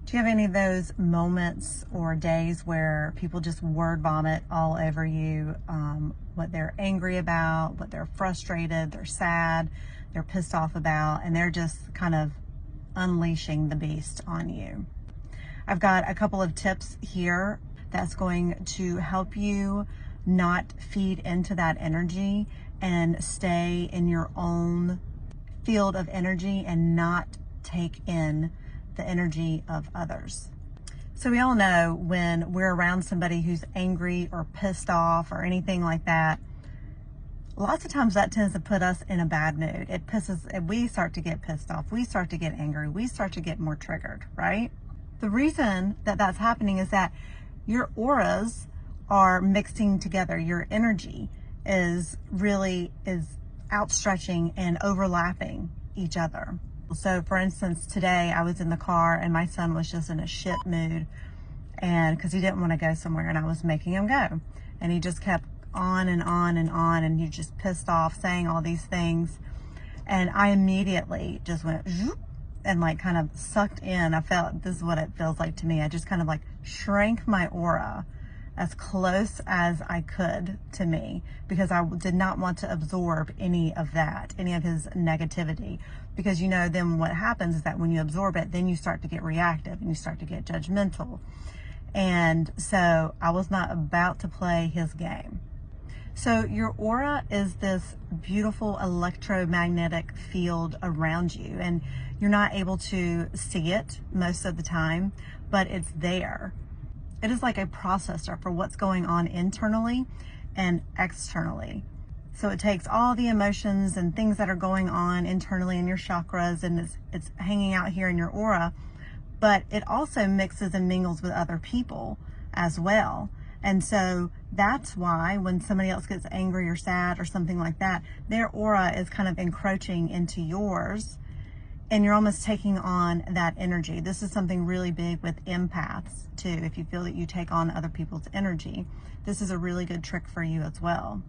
Do you have any of those moments or days where people just word vomit all over you, what they're angry about, what they're frustrated, they're sad, they're pissed off about, and they're just kind of unleashing the beast on you? I've got a couple of tips here that's going to help you not feed into that energy and stay in your own field of energy and not take in the energy of others. So we all know when we're around somebody who's angry or pissed off or anything like that, lots of times that tends to put us in a bad mood. We start to get pissed off, we start to get angry, we start to get more triggered, right? The reason that that's happening is that your auras are mixing together. Your energy is outstretching and overlapping each other. So for instance, today I was in the car and my son was just in a shit mood, and because he didn't want to go somewhere and I was making him go, and he just kept on and on and on, and he just pissed off saying all these things, and I immediately just went zoop, and like kind of sucked in. I felt, this is what it feels like to me, I just kind of like shrank my aura as close as I could to me, because I did not want to absorb any of that, any of his negativity. Because you know, then what happens is that when you absorb it, then you start to get reactive and you start to get judgmental. And so I was not about to play his game. So your aura is this beautiful electromagnetic field around you, and you're not able to see it most of the time, but it's there. It is like a processor for what's going on internally and externally. So it takes all the emotions and things that are going on internally in your chakras, and it's hanging out here in your aura, but it also mixes and mingles with other people as well. And so that's why when somebody else gets angry or sad or something like that, their aura is kind of encroaching into yours, and you're almost taking on that energy. This is something really big with empaths too. If you feel that you take on other people's energy, this is a really good trick for you as well.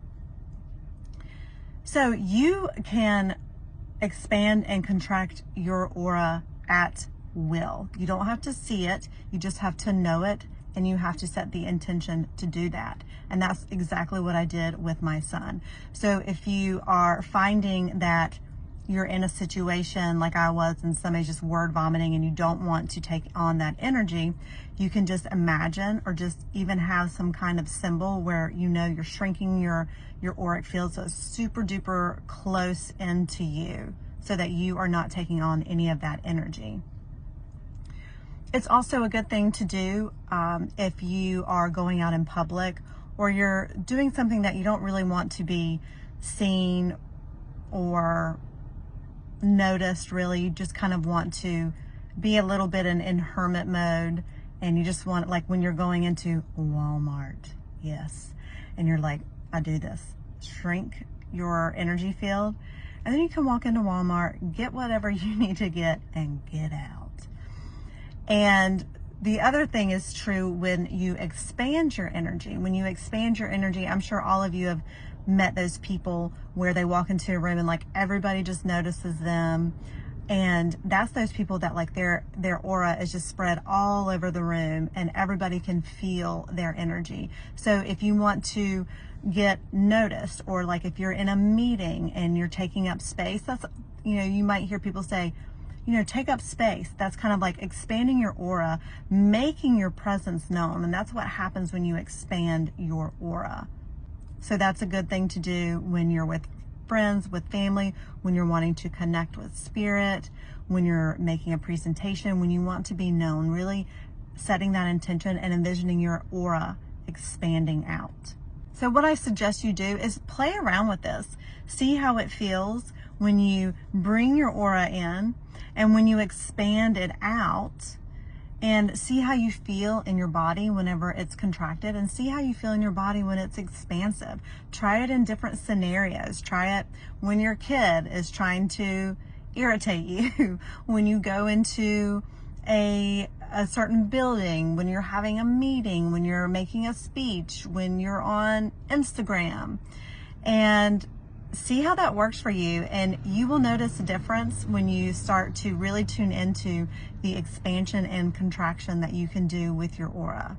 So you can expand and contract your aura at will. You don't have to see it, you just have to know it, and you have to set the intention to do that. And that's exactly what I did with my son. So if you are finding that you're in a situation like I was and somebody's just word vomiting and you don't want to take on that energy, you can just imagine or just even have some kind of symbol where you know you're shrinking your auric field so it's super duper close into you so that you are not taking on any of that energy. It's also a good thing to do if you are going out in public or you're doing something that you don't really want to be seen or noticed. Really, you just kind of want to be a little bit in hermit mode, and you just want, like when you're going into Walmart, yes, and you're like, I do this, shrink your energy field, and then you can walk into Walmart, get whatever you need to get, and get out. And the other thing is true when you expand your energy. When you expand your energy, I'm sure all of you have met those people where they walk into a room and like everybody just notices them, and that's those people that like their aura is just spread all over the room and everybody can feel their energy. So if you want to get noticed, or like if you're in a meeting and you're taking up space, that's, you know, you might hear people say, you know, take up space. That's kind of like expanding your aura, making your presence known, and that's what happens when you expand your aura. So that's a good thing to do when you're with friends, with family, when you're wanting to connect with spirit, when you're making a presentation, when you want to be known, really setting that intention and envisioning your aura expanding out. So what I suggest you do is play around with this. See how it feels when you bring your aura in and when you expand it out, and see how you feel in your body whenever it's contracted, and see how you feel in your body when it's expansive. Try it in different scenarios. Try it when your kid is trying to irritate you, when you go into a certain building, when you're having a meeting, when you're making a speech, when you're on Instagram. And see how that works for you, and you will notice a difference when you start to really tune into the expansion and contraction that you can do with your aura.